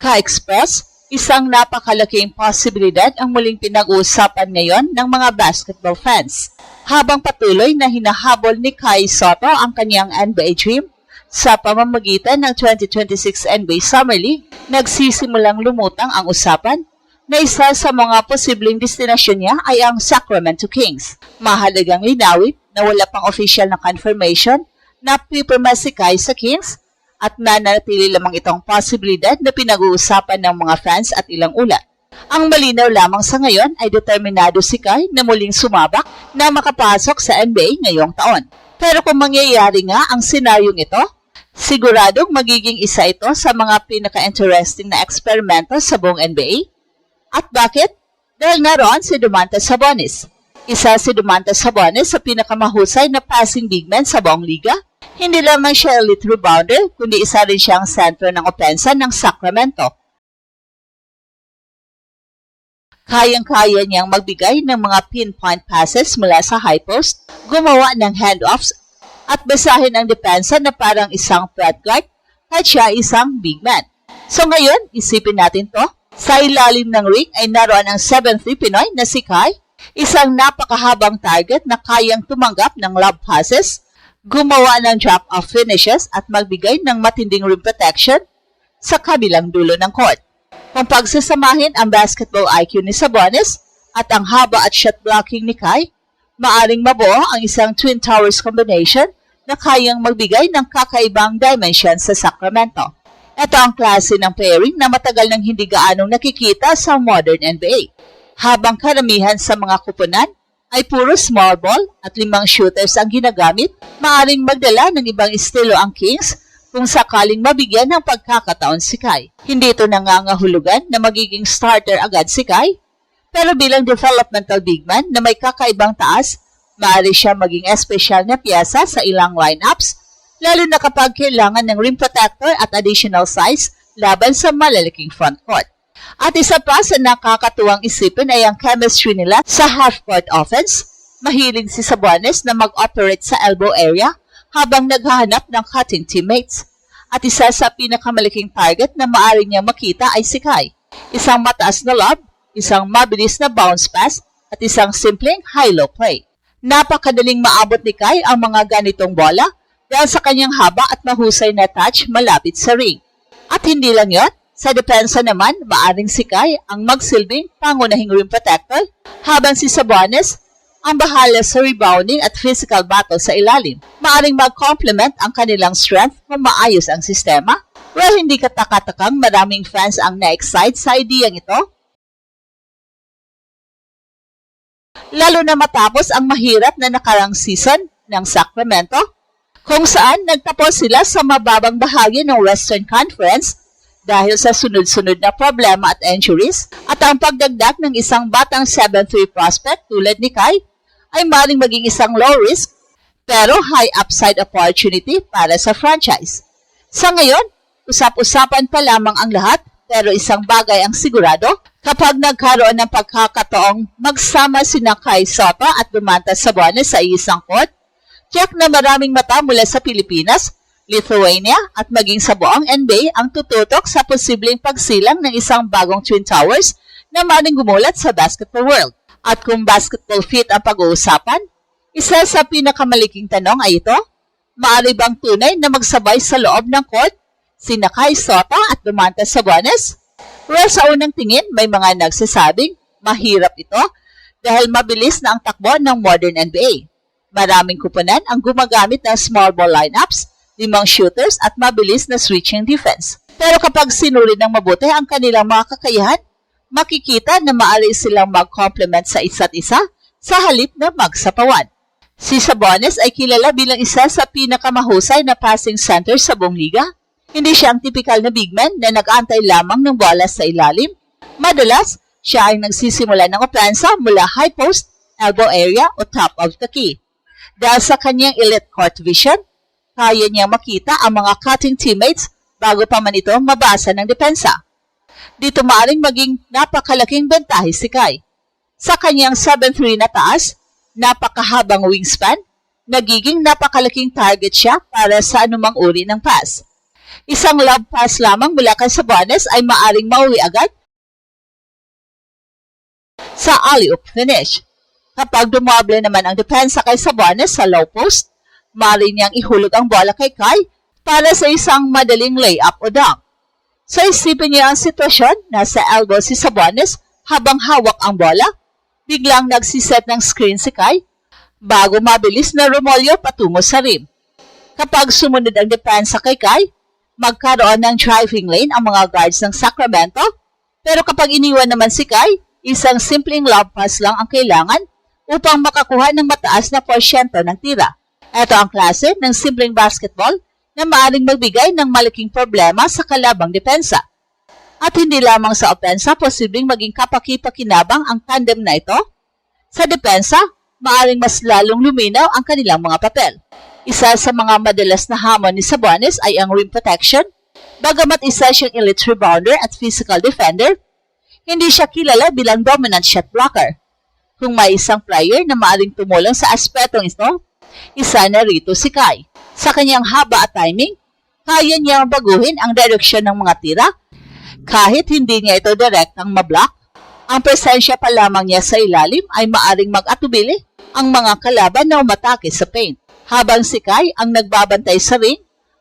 Ka-Express, isang napakalaking posibilidad ang muling pinag-uusapan ngayon ng mga basketball fans. Habang patuloy na hinahabol ni Kai Sotto ang kanyang NBA dream sa pamamagitan ng 2026 NBA Summer League, nagsisimulang lumutang ang usapan na isa sa mga posibleng destinasyon niya ay ang Sacramento Kings. Mahalagang linawin na wala pang official na confirmation na pipirma si Kai sa Kings at nanatili lamang itong posibilidad na pinag-uusapan ng mga fans at ilang ulat. Ang malinaw lamang sa ngayon ay determinado si Kai na muling sumabak na makapasok sa NBA ngayong taon. Pero kung mangyayari nga ang senaryong ito, siguradong magiging isa ito sa mga pinaka-interesting na eksperimento sa buong NBA. At bakit? Dahil naroon si Domantas Sabonis. Isa si Domantas Sabonis sa pinakamahusay na passing big man sa buong liga. Hindi lamang siya elite rebounder, kundi isa rin siyang sentro ng opensa ng Sacramento. Kayang-kaya niyang magbigay ng mga pinpoint passes mula sa high post, gumawa ng handoffs, at basahin ang depensa na parang isang point guard at siya isang big man. So ngayon, isipin natin to. Sa ilalim ng ring ay naroon ang 7'3" Pinoy na si Kai, isang napakahabang target na kayang tumanggap ng lob passes, gumawa ng drop-off finishes at magbigay ng matinding rim protection sa kabilang dulo ng court. Kung pagsasamahin ang basketball IQ ni Sabonis at ang haba at shot blocking ni Kai, maaring mabuo ang isang Twin Towers combination na kayang magbigay ng kakaibang dimension sa Sacramento. Ito ang klase ng pairing na matagal nang hindi gaanong nakikita sa modern NBA. Habang karamihan sa mga kupunan ay puro small ball at 5 shooters ang ginagamit, maaring magdala ng ibang estilo ang Kings kung sakaling mabigyan ng pagkakataon si Kai. Hindi ito nangangahulugan na magiging starter agad si Kai, pero bilang developmental big man na may kakaibang taas, maaari siya maging espesyal na piyesa sa ilang lineups, lalo na kapag kailangan ng rim protector at additional size laban sa malalaking frontcourt. At isa pa sa nakakatuwang isipin ay ang chemistry nila sa half-court offense. Mahilig si Sabonis na mag-operate sa elbow area habang naghahanap ng cutting teammates. At isa sa pinakamalaking target na maaari niya makita ay si Kai. Isang mataas na lob, isang mabilis na bounce pass, at isang simpleng high-low play. Napakadaling maabot ni Kai ang mga ganitong bola dahil sa kanyang haba at mahusay na touch malapit sa ring. At hindi lang yon, sa depensa naman, maaring si Kai ang magsilbing pangunahing rim protector, habang si Sabonis ang bahala sa rebounding at physical battle sa ilalim. Maaring mag-complement ang kanilang strength kung maayos ang sistema. Well, hindi kataka-takang maraming fans ang na-excite sa ideyang ito. Lalo na matapos ang mahirap na nakarang season ng Sacramento, kung saan nagtapos sila sa mababang bahagi ng Western Conference dahil sa sunod-sunod na problema at injuries, at ang pagdagdag ng isang batang 7'3" prospect tulad ni Kai ay maaaring maging isang low-risk pero high-upside opportunity para sa franchise. Sa ngayon, usap-usapan pa lamang ang lahat, pero isang bagay ang sigurado, kapag nagkaroon ng pagkakataong magsama sina Kai Sotto at Domantas Sabonis sa isang court, tiyak na maraming mata mula sa Pilipinas, Lithuania at maging sa buong NBA ang tututok sa posibleng pagsilang ng isang bagong Twin Towers na maaaring gumulat sa basketball world. At kung basketball fit ang pag-uusapan, isa sa pinakamaliking tanong ay ito, maaari bang tunay na magsabay sa loob ng court sina Kai Sotto at Domantas Sabonis? Well, sa unang tingin, may mga nagsasabing mahirap ito dahil mabilis na ang takbo ng modern NBA. Maraming kupunan ang gumagamit ng small ball lineups, 5 shooters at mabilis na switching defense. Pero kapag sinuri ng mabuti ang kanilang mga kakayahan, makikita na maaari silang mag-complement sa isa't isa sa halip na magsapawan. Si Sabonis ay kilala bilang isa sa pinakamahusay na passing center sa buong liga. Hindi siya ang typical na big man na nag-aantay lamang ng bola sa ilalim. Madalas, siya ay nagsisimula ng opensa mula high post, elbow area o top of the key. Dahil sa kanyang elite court vision, kaya niya makita ang mga cutting teammates bago pa man ito mabasa ng depensa. Dito maaaring maging napakalaking bentahe si Kai. Sa kanyang 7'3" na taas, napakahabang wingspan, nagiging napakalaking target siya para sa anumang uri ng pass. Isang love pass lamang mula kay Sabonis ay maaring mauwi agad sa alley-oop finish. Kapag dumable naman ang depensa kay Sabonis sa low post, maaari niyang ihulog ang bola kay Kai para sa isang madaling layup o dunk. So isipin niyo ang sitwasyon, nasa elbow si Sabonis habang hawak ang bola. Biglang nagsiset ng screen si Kai bago mabilis na rumolyo patungo sa rim. Kapag sumunod ang depensa kay Kai, magkaroon ng driving lane ang mga guards ng Sacramento. Pero kapag iniwan naman si Kai, isang simpleng lob pass lang ang kailangan upang makakuha ng mataas na porsyento ng tira. Ito ang klase ng simpleng basketball na maaaring magbigay ng malaking problema sa kalabang depensa. At hindi lamang sa opensa, posibleng maging kapaki-pakinabang ang tandem na ito. Sa depensa, maaaring mas lalong luminaw ang kanilang mga papel. Isa sa mga madalas na hamon ni Sabonis ay ang rim protection. Bagamat isa siyang elite rebounder at physical defender, hindi siya kilala bilang dominant shot blocker. Kung may isang player na maaaring tumulong sa aspetong ito, isa na rito si Kai. Sa kanyang haba at timing, kaya niyang baguhin ang direksyon ng mga tira kahit hindi niya ito direktang mablock. Ang presensya pa lamang niya sa ilalim ay maaaring mag-atubili ang mga kalaban na umatake sa paint. Habang si Kai ang nagbabantay sa ring,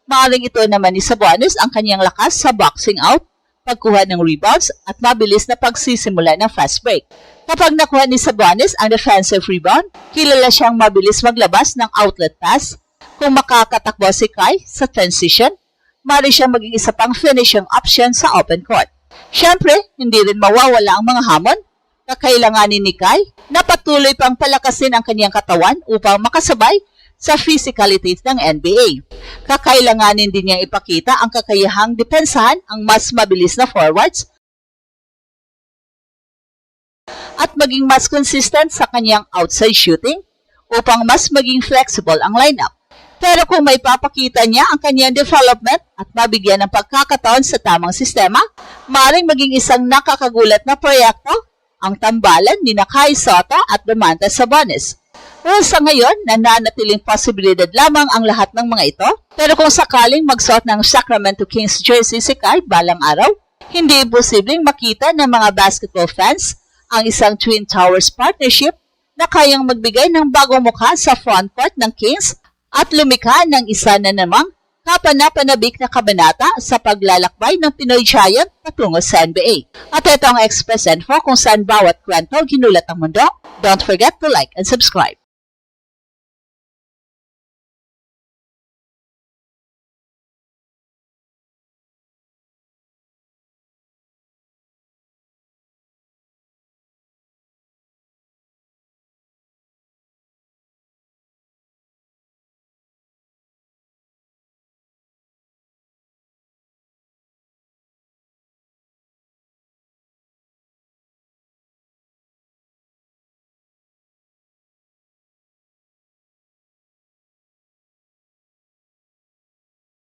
maaaring ito naman ni Sabonis ang kanyang lakas sa boxing out, pagkuha ng rebounds at mabilis na pagsisimula ng fast break. Kapag nakuha ni Sabonis ang defensive rebound, kilala siyang mabilis maglabas ng outlet pass. Kung makakatakbo si Kai sa transition, maaari siyang maging isa pang finishing option sa open court. Siyempre, hindi rin mawawala ang mga hamon. Kakailanganin ni Kai na patuloy pang palakasin ang kanyang katawan upang makasabay sa physicality ng NBA. Kakailanganin din niyang ipakita ang kakayahang depensahan ang mas mabilis na forwards at maging mas consistent sa kanyang outside shooting upang mas maging flexible ang lineup. Pero kung may papakita niya ang kanyang development at mabigyan ng pagkakataon sa tamang sistema, maaaring maging isang nakakagulat na proyekto ang tambalan ni Kai Sotto at Domantas Sabonis. Well, sa ngayon, nananatiling posibilidad lamang ang lahat ng mga ito. Pero kung sakaling magsuot ng Sacramento Kings jersey si Kai balang araw, hindi imposibleng makita ng mga basketball fans ang isang Twin Towers partnership na kayang magbigay ng bagong mukha sa frontcourt ng Kings at lumikha ng isa na namang kapanapanabik na kabanata sa paglalakbay ng Pinoy Giant patungo sa NBA. At ito ang Express Info kung saan bawat kwento ginulat ang mundo. Don't forget to like and subscribe.